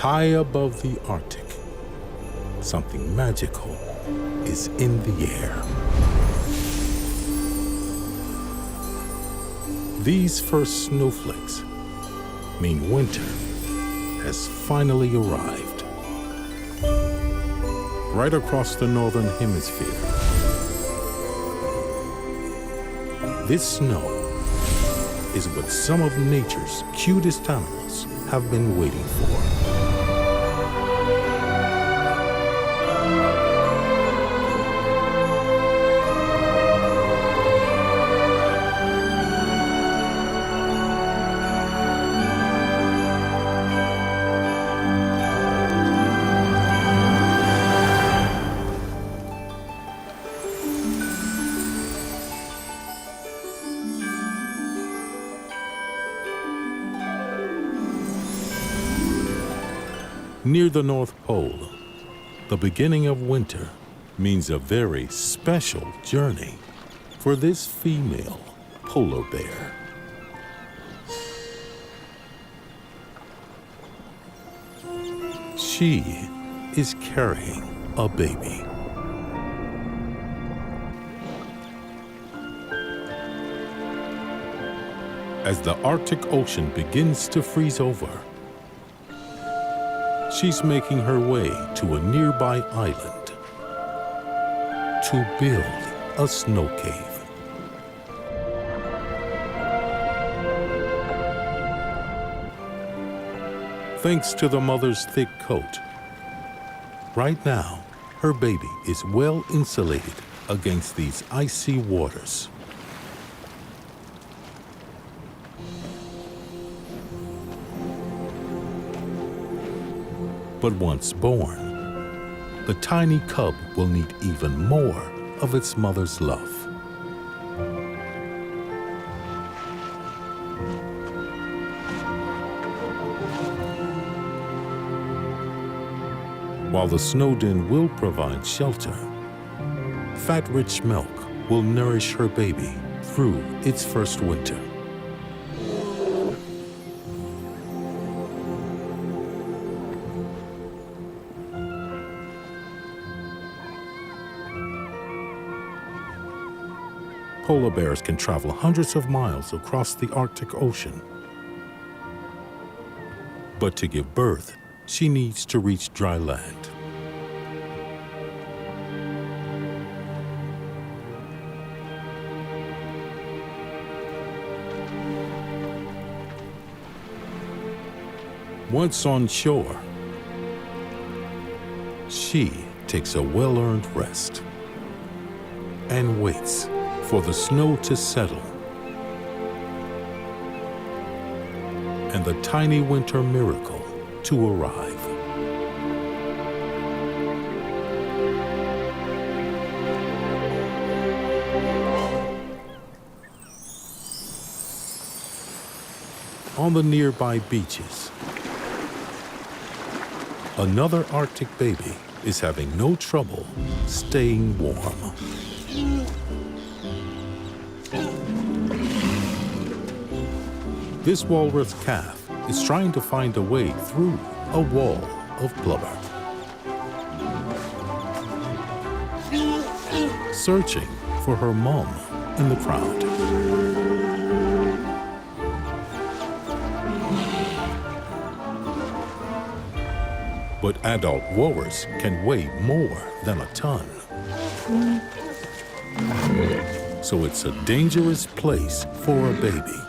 High above the Arctic, something magical is in the air. These first snowflakes mean winter has finally arrived. Right across the northern hemisphere. This snow is what some of nature's cutest animals have been waiting for. Near the North Pole, the beginning of winter means a very special journey for this female polar bear. She is carrying a baby. As the Arctic Ocean begins to freeze over, she's making her way to a nearby island to build a snow cave. Thanks to the mother's thick coat, right now, her baby is well insulated against these icy waters. But once born, the tiny cub will need even more of its mother's love. While the snow den will provide shelter, fat-rich milk will nourish her baby through its first winter. Polar bears can travel hundreds of miles across the Arctic Ocean. But to give birth, she needs to reach dry land. Once on shore, she takes a well-earned rest and waits for the snow to settle and the tiny winter miracle to arrive. On the nearby beaches, another Arctic baby is having no trouble staying warm. This walrus calf is trying to find a way through a wall of blubber, searching for her mom in the crowd. But adult walrus can weigh more than a ton. So it's a dangerous place for a baby.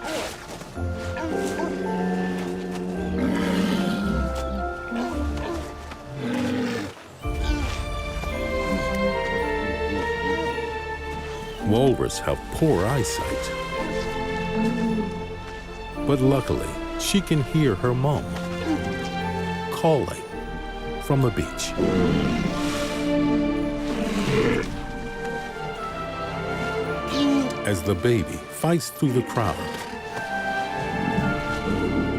Walrus have poor eyesight, but luckily she can hear her mom calling from the beach. As the baby fights through the crowd,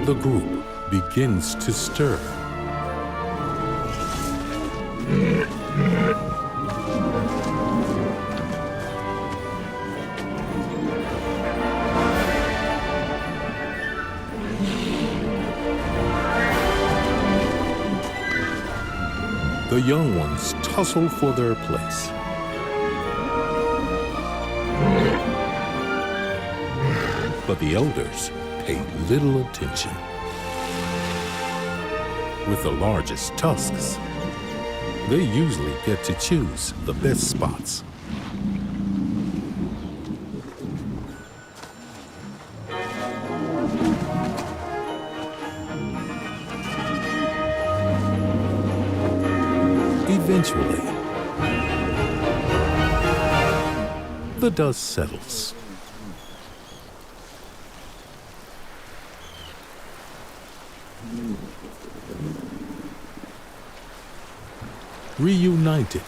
the group begins to stir. The young ones tussle for their place. But the elders pay little attention. With the largest tusks, they usually get to choose the best spots. Eventually, the dust settles. Reunited,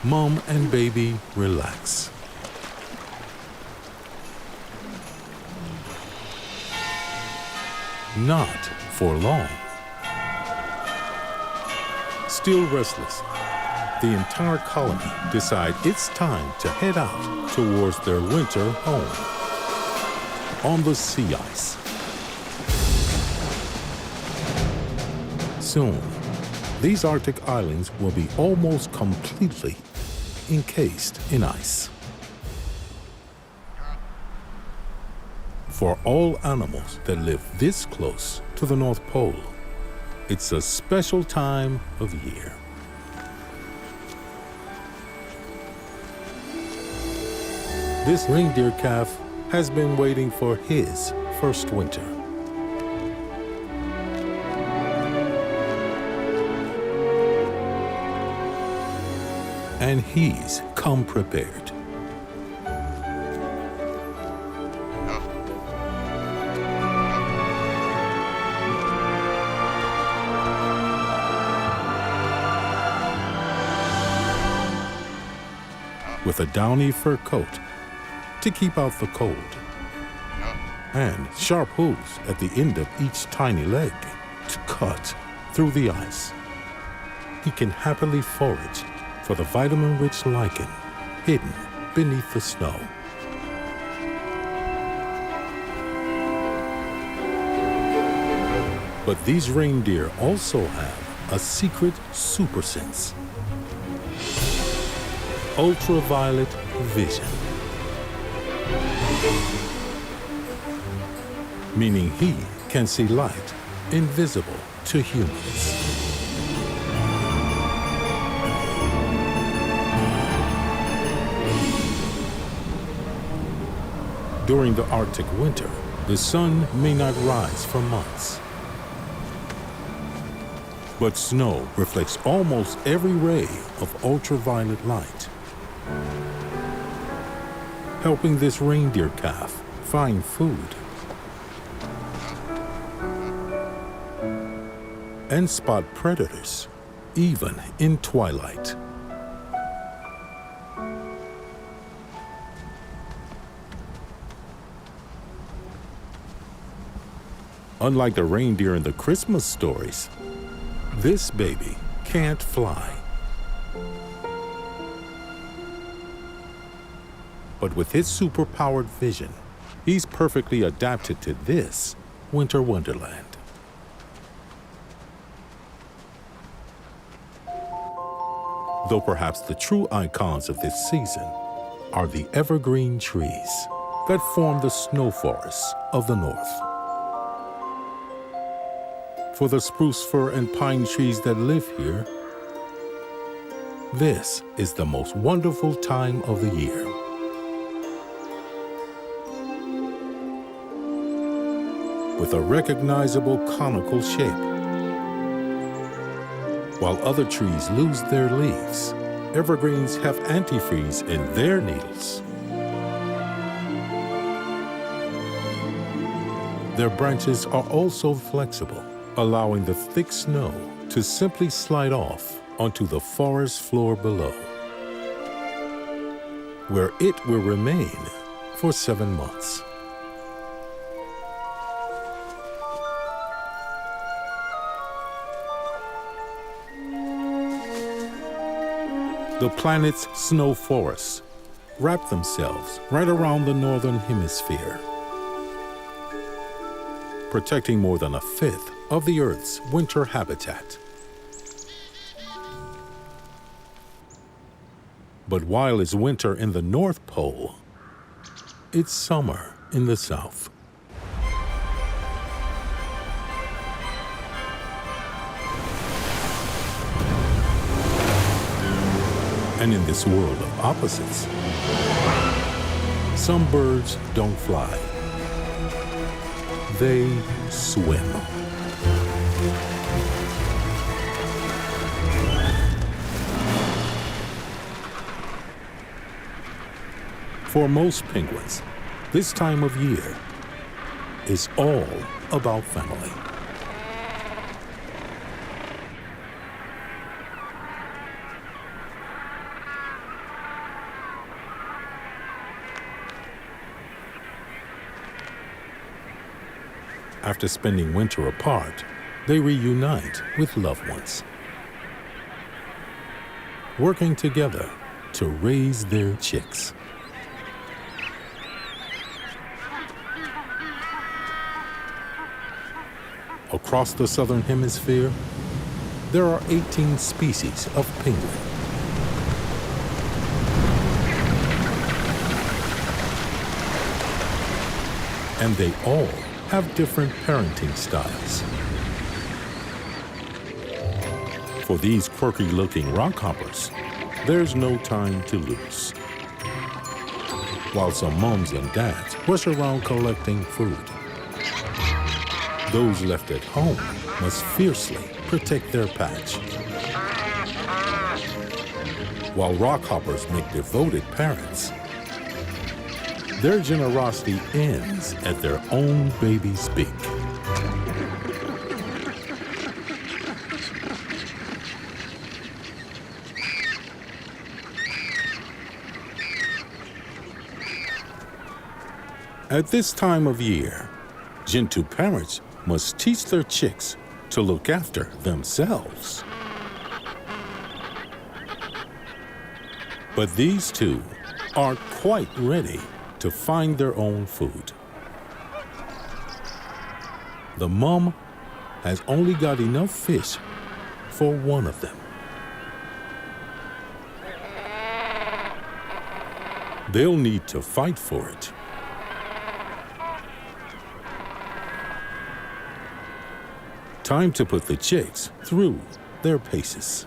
Mom and baby relax. Not for long. Still restless, the entire colony decide it's time to head out towards their winter home on the sea ice. Soon, these Arctic islands will be almost completely encased in ice. For all animals that live this close to the North Pole, it's a special time of year. This reindeer calf has been waiting for his first winter. And he's come prepared. With a downy fur coat to keep out the cold, and sharp hooves at the end of each tiny leg to cut through the ice, he can happily forage for the vitamin-rich lichen hidden beneath the snow. But these reindeer also have a secret super sense: ultraviolet vision. Meaning he can see light invisible to humans. During the Arctic winter, the sun may not rise for months. But snow reflects almost every ray of ultraviolet light, helping this reindeer calf find food and spot predators even in twilight. Unlike the reindeer in the Christmas stories, this baby can't fly. But with his superpowered vision, he's perfectly adapted to this winter wonderland. Though perhaps the true icons of this season are the evergreen trees that form the snow forests of the north. For the spruce fir and pine trees that live here, this is the most wonderful time of the year. With a recognizable conical shape. While other trees lose their leaves, evergreens have antifreeze in their needles. Their branches are also flexible, allowing the thick snow to simply slide off onto the forest floor below, where it will remain for 7 months. The planet's snow forests wrap themselves right around the northern hemisphere, protecting more than a fifth of the Earth's winter habitat. But while it's winter in the North Pole, it's summer in the South. And in this world of opposites, some birds don't fly. They swim. For most penguins, this time of year is all about family. After spending winter apart, they reunite with loved ones, working together to raise their chicks. Across the southern hemisphere, there are 18 species of penguin. And they all have different parenting styles. For these quirky-looking rockhoppers, there's no time to lose. While some moms and dads rush around collecting food, those left at home must fiercely protect their patch. While rockhoppers make devoted parents, their generosity ends at their own baby's beak. At this time of year, Gentoo parents must teach their chicks to look after themselves. But these two aren't quite ready to find their own food. The mom has only got enough fish for one of them. They'll need to fight for it. Time to put the chicks through their paces.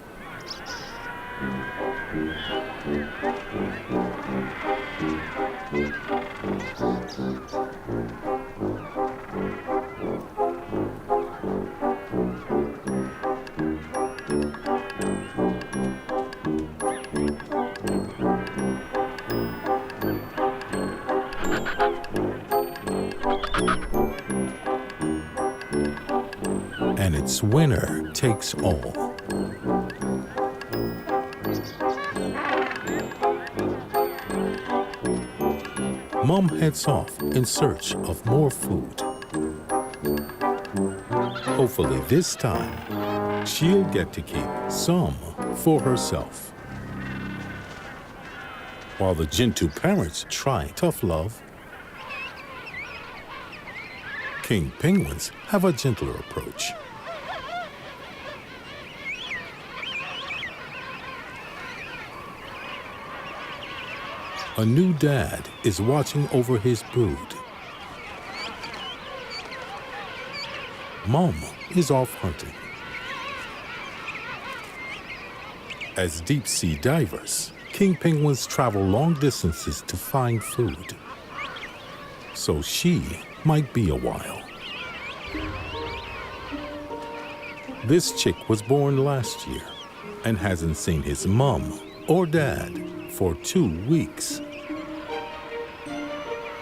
And it's winner takes all. Mom heads off in search of more food. Hopefully this time, she'll get to keep some for herself. While the Gentoo parents try tough love, king penguins have a gentler approach. A new dad is watching over his brood. Mom is off hunting. As deep-sea divers, king penguins travel long distances to find food. So she might be a while. This chick was born last year and hasn't seen his mom or dad for 2 weeks.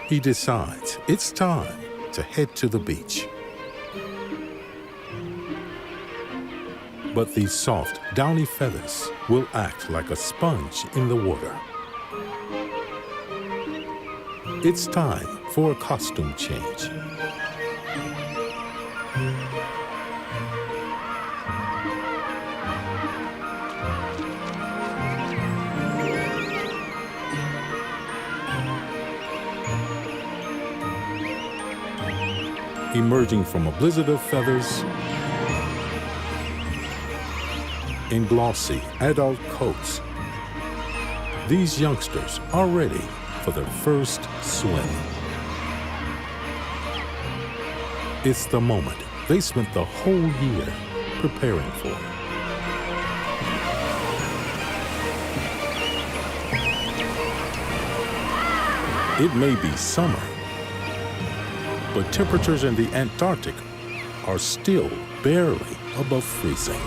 He decides it's time to head to the beach. But these soft, downy feathers will act like a sponge in the water. It's time for a costume change. Emerging from a blizzard of feathers in glossy adult coats, These youngsters are ready for their first swim. It's the moment they spent the whole year preparing for. It may be summer, but temperatures in the Antarctic are still barely above freezing.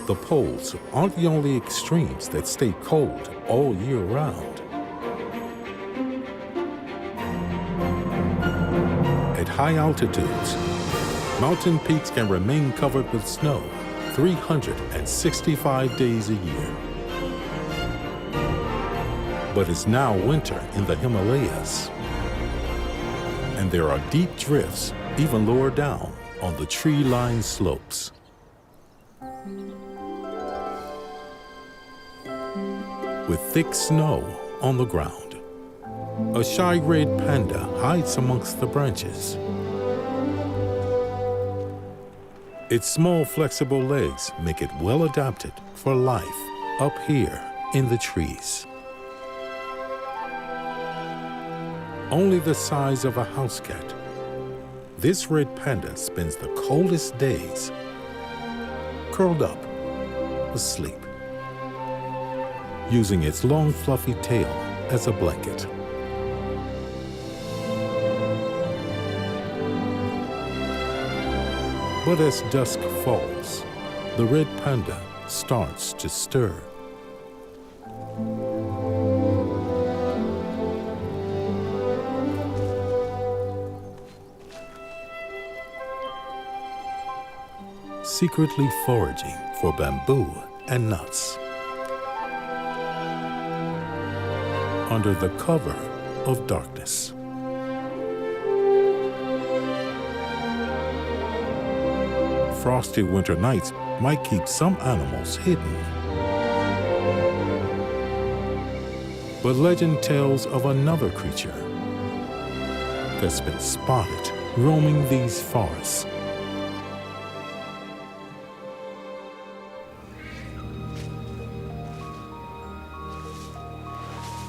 The poles aren't the only extremes that stay cold all year round. At high altitudes, mountain peaks can remain covered with snow 365 days a year. But it's now winter in the Himalayas, and there are deep drifts even lower down on the tree-lined slopes. With thick snow on the ground, a shy red panda hides amongst the branches. Its small, flexible legs make it well adapted for life up here in the trees. Only the size of a house cat, this red panda spends the coldest days curled up asleep, using its long, fluffy tail as a blanket. But as dusk falls, the red panda starts to stir. Secretly foraging for bamboo and nuts under the cover of darkness. Frosty winter nights might keep some animals hidden. But legend tells of another creature that's been spotted roaming these forests.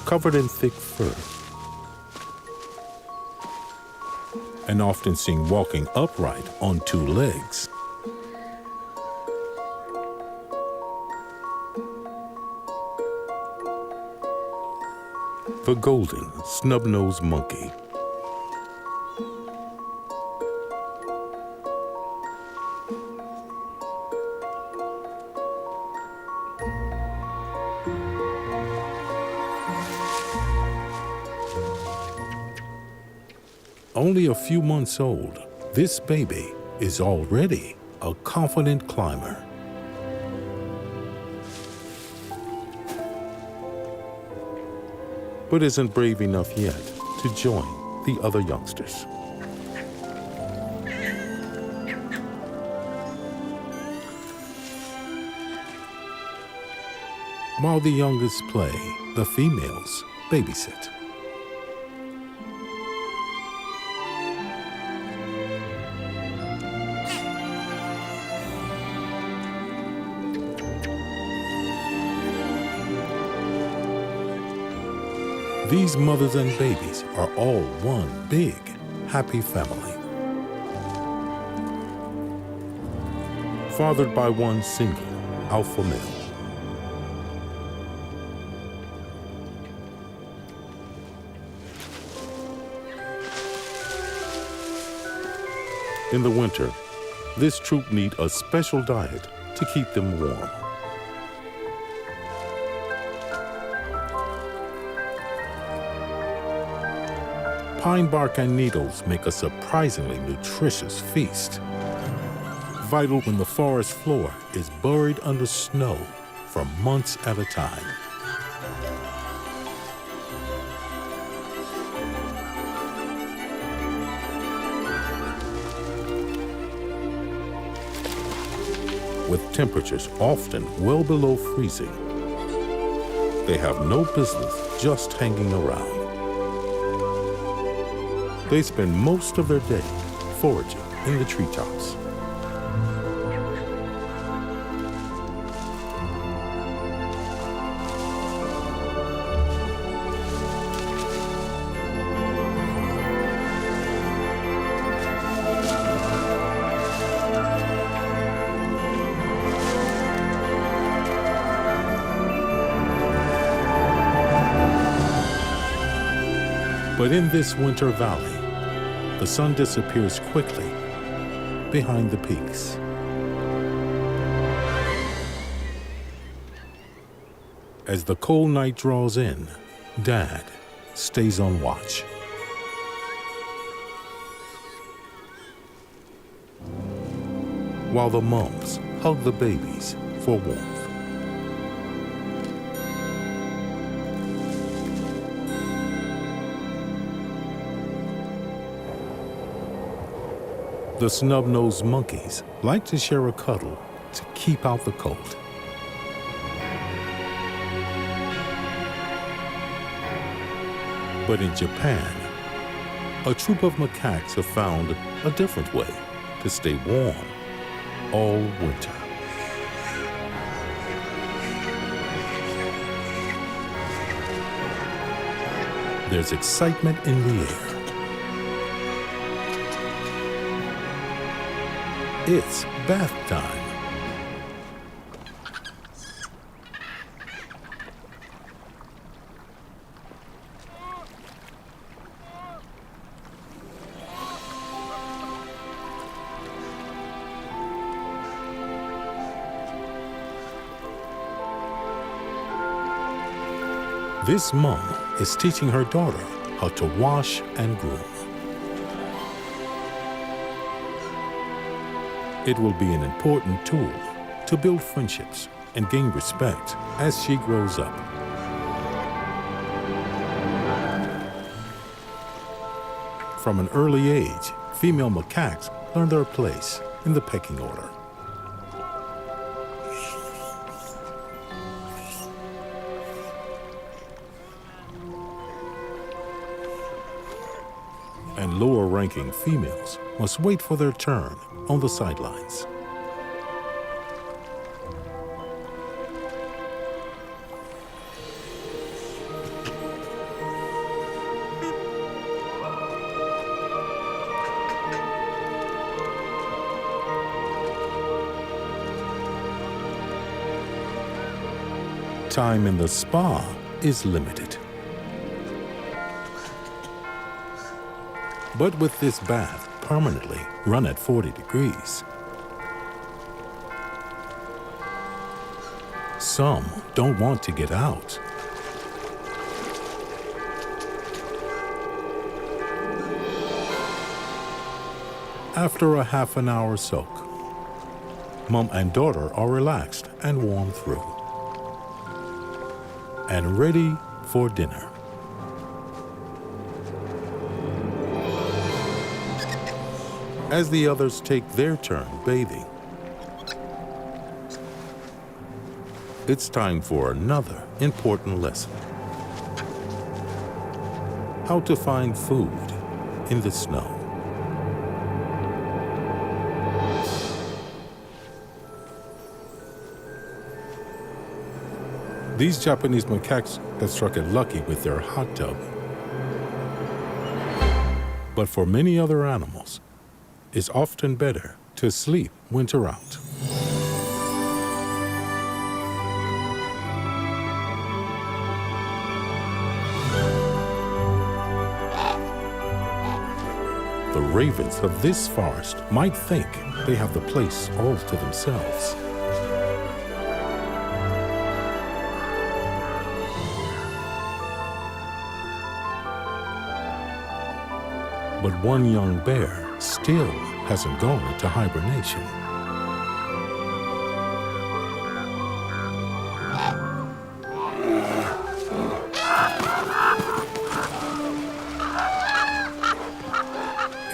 Covered in thick fur, and often seen walking upright on two legs. The golden snub-nosed monkey. Only a few months old, this baby is already a confident climber. But isn't brave enough yet to join the other youngsters. While the youngest play, the females babysit. These mothers and babies are all one big, happy family. Fathered by one single alpha male. In the winter, this troop need a special diet to keep them warm. Pine bark and needles make a surprisingly nutritious feast. Vital when the forest floor is buried under snow for months at a time. With temperatures often well below freezing, they have no business just hanging around. They spend most of their day foraging in the treetops. But in this winter valley, the sun disappears quickly behind the peaks. As the cold night draws in, Dad stays on watch. While the moms hug the babies for warmth. The snub-nosed monkeys like to share a cuddle to keep out the cold. But in Japan, a troop of macaques have found a different way to stay warm all winter. There's excitement in the air. It's bath time. This mom is teaching her daughter how to wash and groom. It will be an important tool to build friendships and gain respect as she grows up. From an early age, female macaques learn their place in the pecking order. And lower-ranking females must wait for their turn on the sidelines. Time in the spa is limited. But with this bath permanently run at 40 degrees, some don't want to get out. After a half an hour soak, Mom and daughter are relaxed and warm through, and ready for dinner. As the others take their turn bathing, it's time for another important lesson. How to find food in the snow. These Japanese macaques have struck it lucky with their hot tub. But for many other animals, it's often better to sleep winter out. The ravens of this forest might think they have the place all to themselves. But one young bear still hasn't gone into hibernation.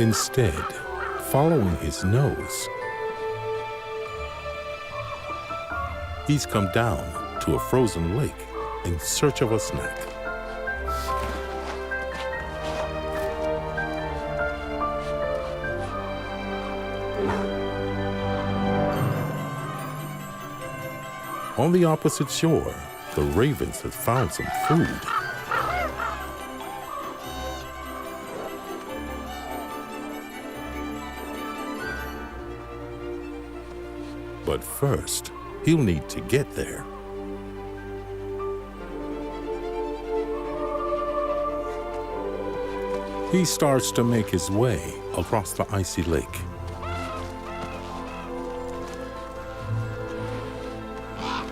Instead, following his nose, he's come down to a frozen lake in search of a snack. On the opposite shore, the ravens have found some food. But first, he'll need to get there. He starts to make his way across the icy lake.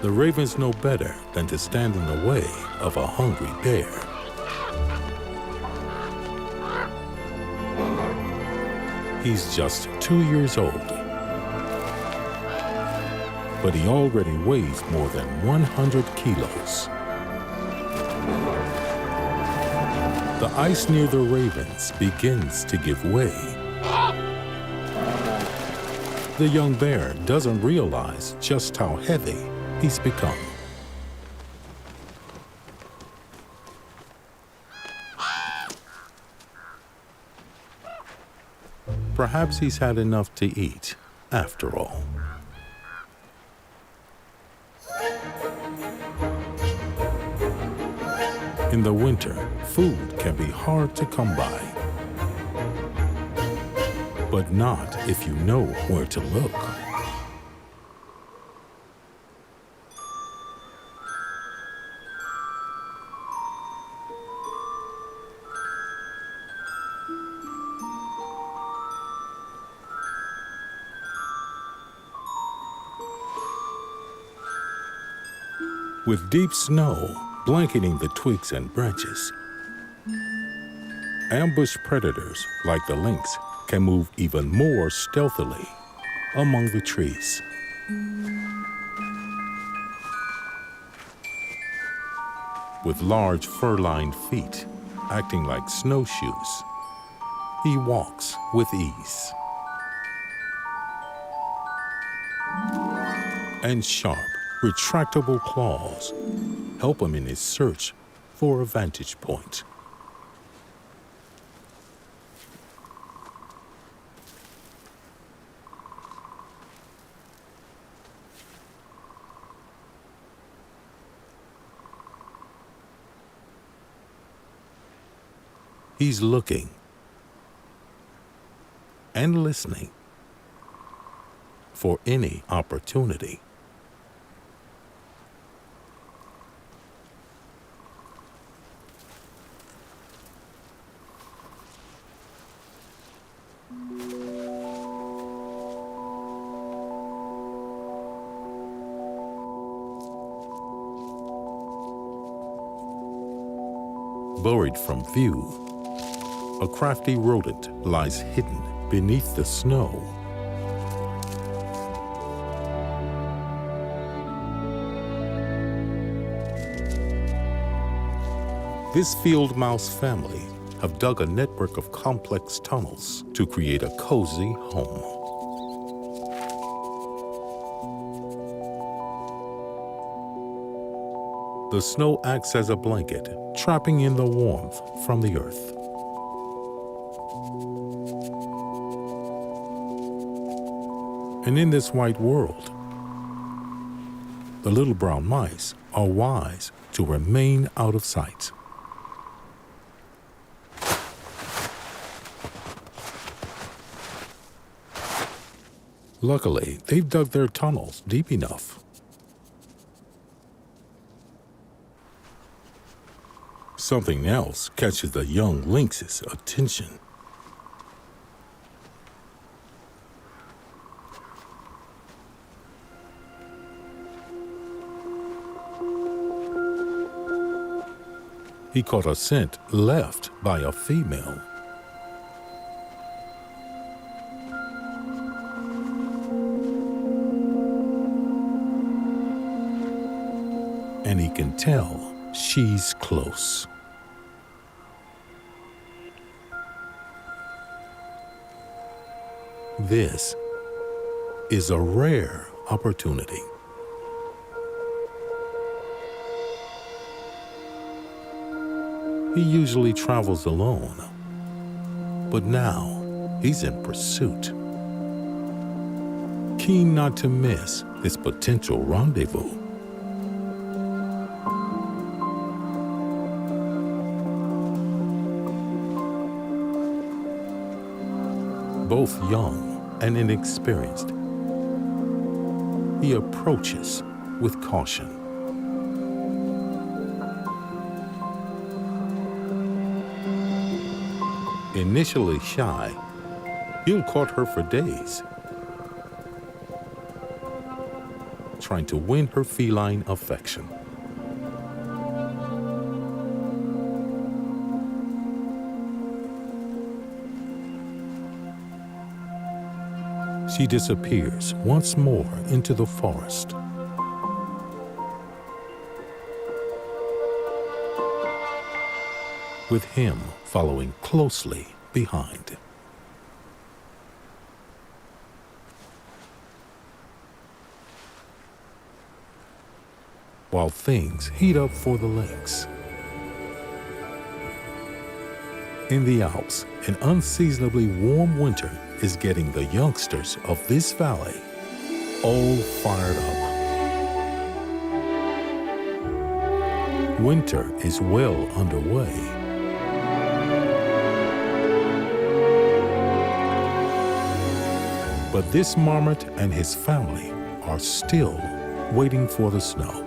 The ravens know better than to stand in the way of a hungry bear. He's just 2 years old, but he already weighs more than 100 kilos. The ice near the ravens begins to give way. The young bear doesn't realize just how heavy he's become. Perhaps he's had enough to eat, after all. In the winter, food can be hard to come by. But not if you know where to look. With deep snow blanketing the twigs and branches, ambush predators like the lynx can move even more stealthily among the trees. With large fur-lined feet acting like snowshoes, he walks with ease. And sharp, retractable claws help him in his search for a vantage point. He's looking and listening for any opportunity. Buried from view, a crafty rodent lies hidden beneath the snow. This field mouse family have dug a network of complex tunnels to create a cozy home. The snow acts as a blanket, trapping in the warmth from the earth. And in this white world, the little brown mice are wise to remain out of sight. Luckily, they've dug their tunnels deep enough. Something else catches the young lynx's attention. He caught a scent left by a female. And he can tell she's close. This is a rare opportunity. He usually travels alone, but now he's in pursuit. Keen not to miss this potential rendezvous. Both young and inexperienced, he approaches with caution. Initially shy, you'll court her for days, trying to win her feline affection. She disappears once more into the forest. With him following closely behind. While things heat up for the lynx. In the Alps, an unseasonably warm winter is getting the youngsters of this valley all fired up. Winter is well underway. But this marmot and his family are still waiting for the snow.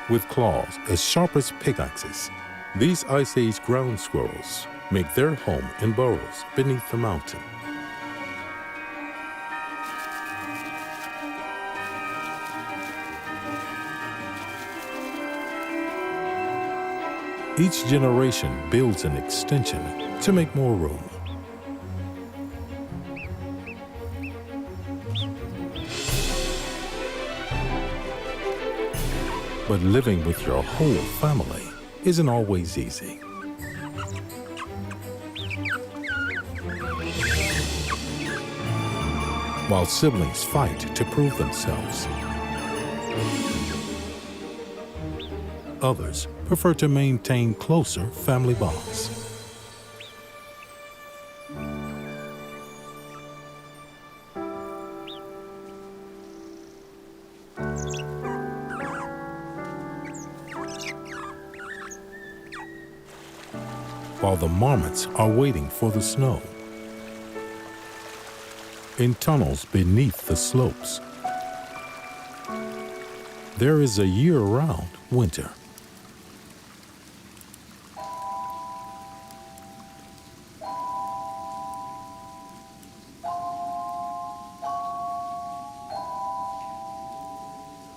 With claws as sharp as pickaxes, these Ice Age ground squirrels make their home in burrows beneath the mountain. Each generation builds an extension to make more room. But living with your whole family isn't always easy. While siblings fight to prove themselves, others prefer to maintain closer family bonds. While the marmots are waiting for the snow. In tunnels beneath the slopes, there is a year-round winter.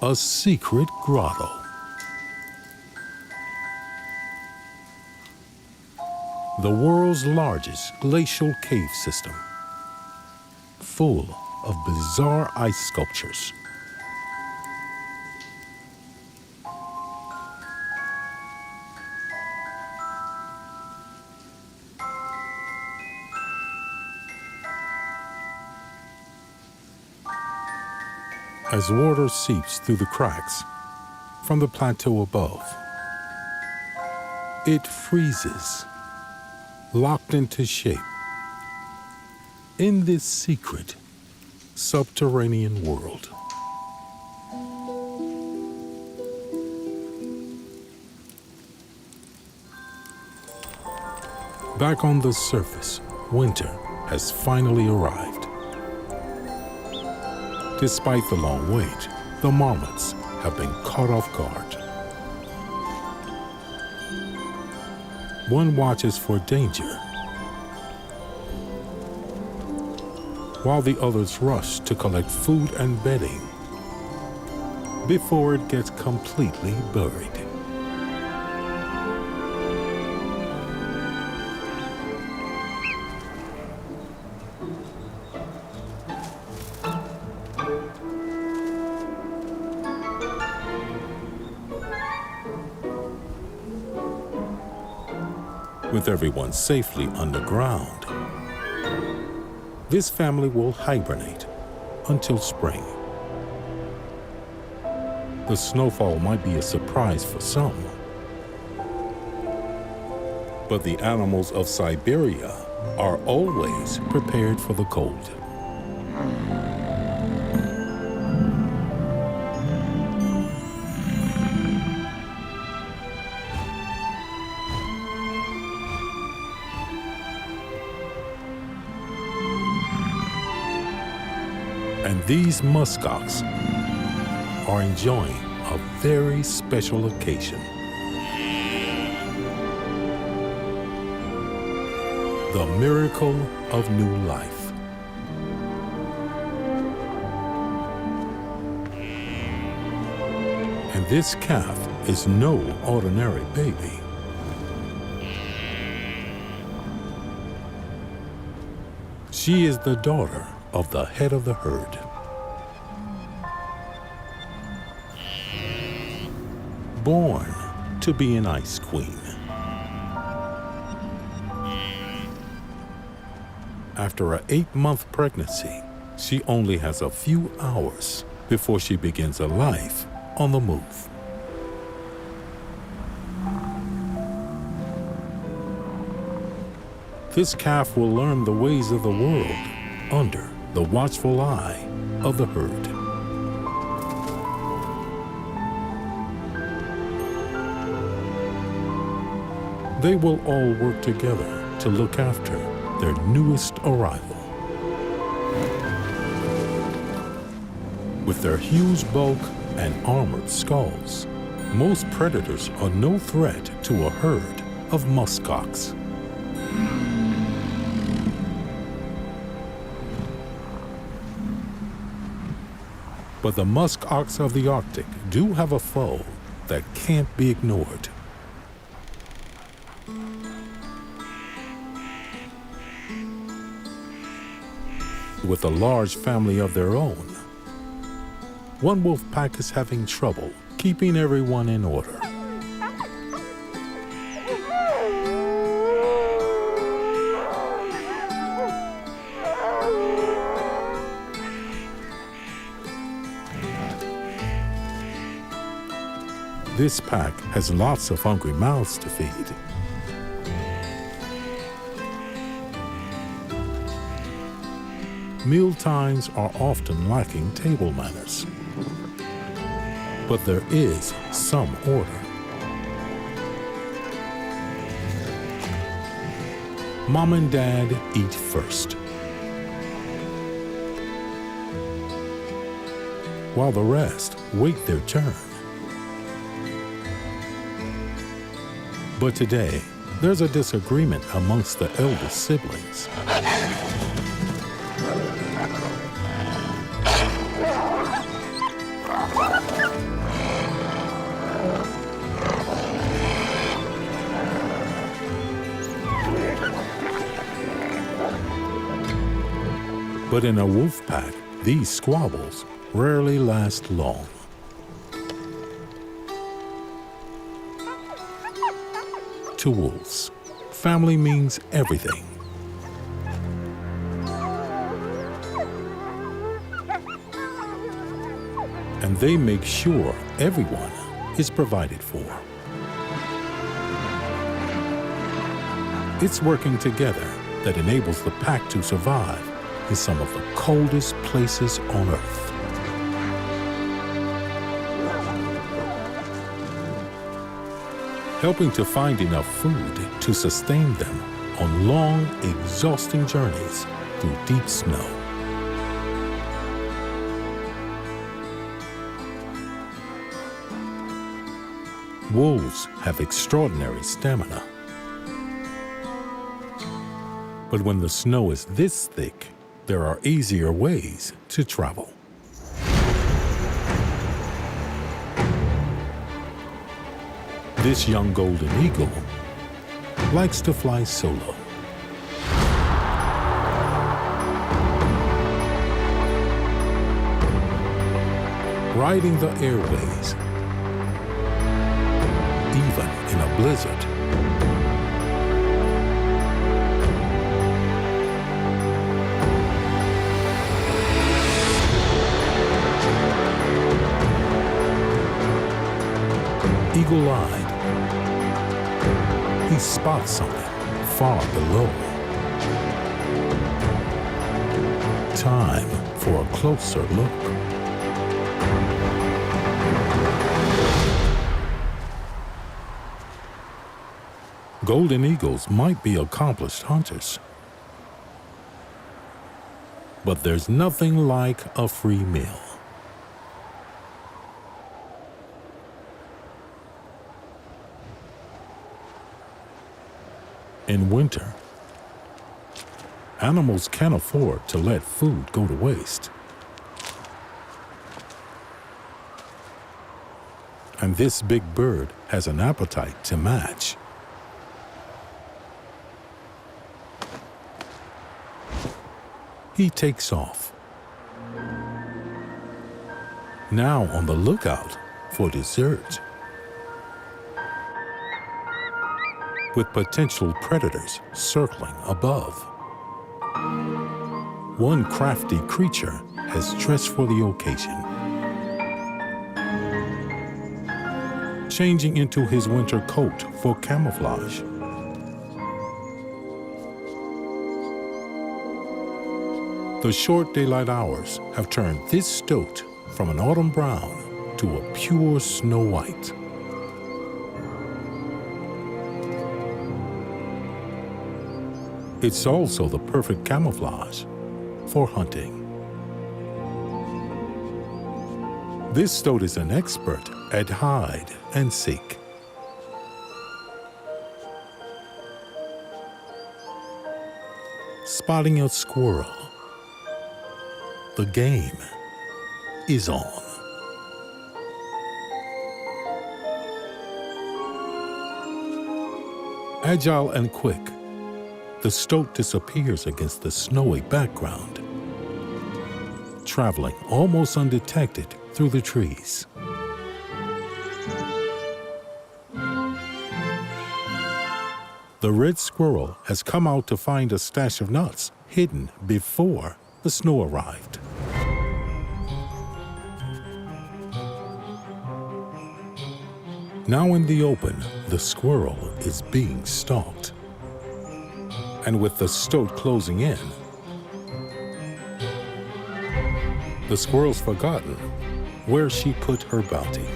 A secret grotto. The world's largest glacial cave system, full of bizarre ice sculptures. As water seeps through the cracks from the plateau above, it freezes, locked into shape in this secret subterranean world. Back on the surface, winter has finally arrived. Despite the long wait, the marmots have been caught off guard. One watches for danger, while the others rush to collect food and bedding before it gets completely buried. With everyone safely underground, this family will hibernate until spring. The snowfall might be a surprise for some, but the animals of Siberia are always prepared for the cold. And these muskox are enjoying a very special occasion. The miracle of new life. And this calf is no ordinary baby. She is the daughter of the head of the herd. Born to be an ice queen. After an 8-month pregnancy, she only has a few hours before she begins a life on the move. This calf will learn the ways of the world under the watchful eye of the herd. They will all work together to look after their newest arrival. With their huge bulk and armored skulls, most predators are no threat to a herd of muskox. But the muskox of the Arctic do have a foe that can't be ignored. With a large family of their own, one wolf pack is having trouble keeping everyone in order. This pack has lots of hungry mouths to feed. Meal times are often lacking table manners. But there is some order. Mom and Dad eat first, while the rest wait their turn. But today, there's a disagreement amongst the eldest siblings. But in a wolf pack, these squabbles rarely last long. To wolves, family means everything. And they make sure everyone is provided for. It's working together that enables the pack to survive in some of the coldest places on Earth. Helping to find enough food to sustain them on long, exhausting journeys through deep snow. Wolves have extraordinary stamina. But when the snow is this thick, there are easier ways to travel. This young golden eagle likes to fly solo. Riding the airways, even in a blizzard. Eagle-eyed, he spots something far below. Time for a closer look. Golden eagles might be accomplished hunters, But there's nothing like a free meal. In winter, animals can't afford to let food go to waste. And this big bird has an appetite to match. He takes off, now on the lookout for dessert, with potential predators circling above. One crafty creature has dressed for the occasion, changing into his winter coat for camouflage. The short daylight hours have turned this stoat from an autumn brown to a pure snow white. It's also the perfect camouflage for hunting. This stoat is an expert at hide and seek. Spotting a squirrel, the game is on. Agile and quick, the stoat disappears against the snowy background, traveling almost undetected through the trees. The red squirrel has come out to find a stash of nuts hidden before the snow arrived. Now in the open, the squirrel is being stalked. And with the stoat closing in, the squirrel's forgotten where she put her bounty.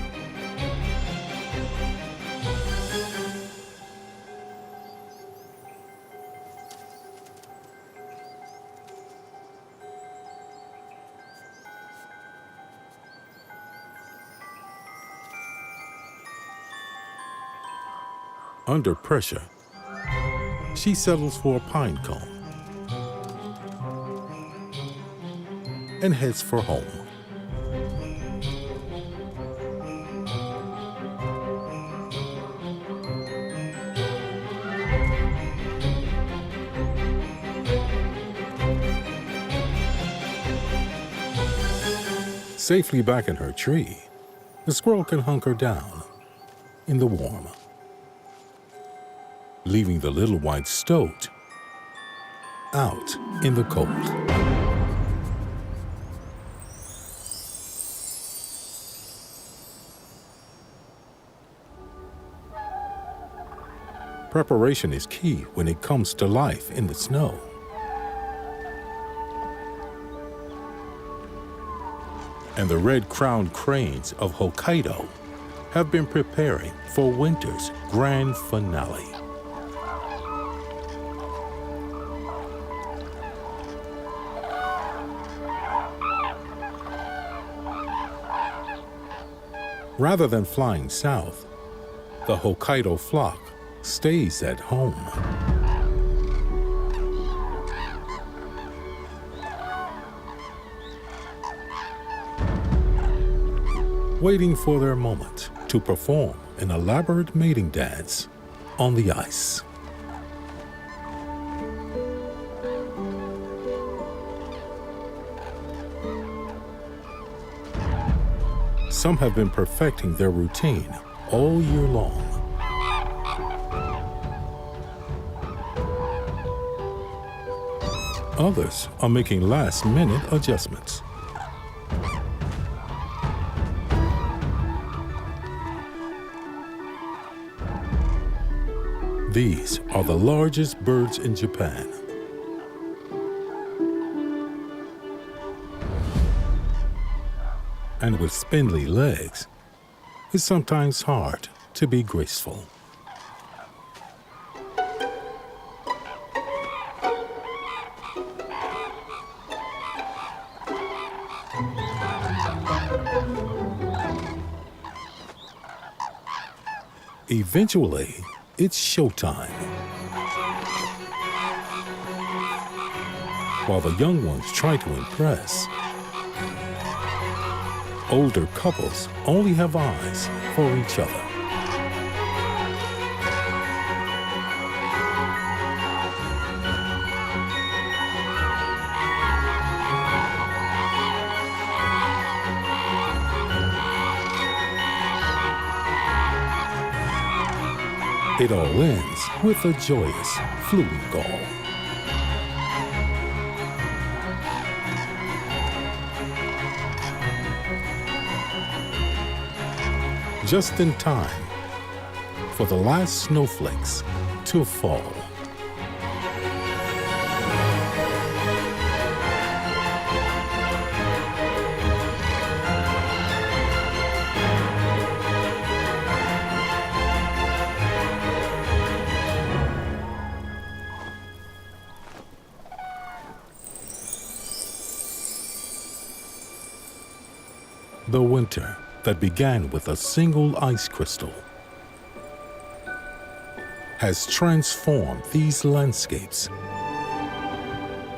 Under pressure, she settles for a pine cone and heads for home. Safely back in her tree, the squirrel can hunker down in the warm, leaving the little white stoat out in the cold. Preparation is key when it comes to life in the snow. And the red-crowned cranes of Hokkaido have been preparing for winter's grand finale. Rather than flying south, the Hokkaido flock stays at home. Waiting for their moment to perform an elaborate mating dance on the ice. Some have been perfecting their routine all year long. Others are making last-minute adjustments. These are the largest birds in Japan. And with spindly legs, it's sometimes hard to be graceful. Eventually, it's showtime. While the young ones try to impress, older couples only have eyes for each other. It all ends with a joyous fluting call. Just in time for the last snowflakes to fall. The winter that began with a single ice crystal has transformed these landscapes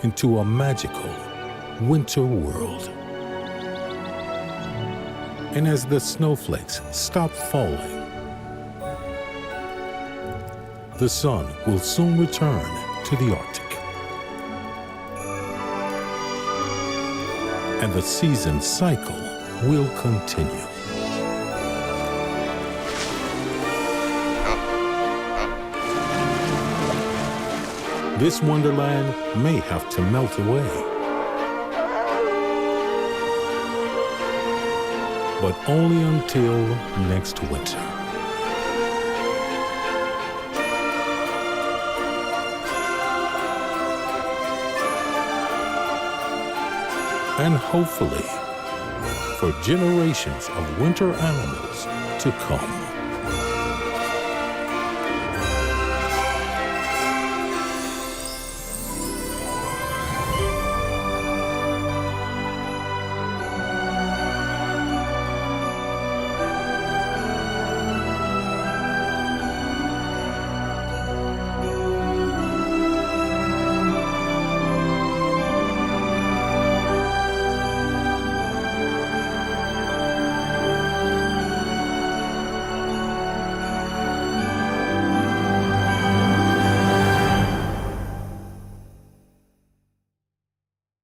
into a magical winter world. And as the snowflakes stop falling, the sun will soon return to the Arctic. And the season cycle will continue. This wonderland may have to melt away, but only until next winter. And hopefully, for generations of winter animals to come.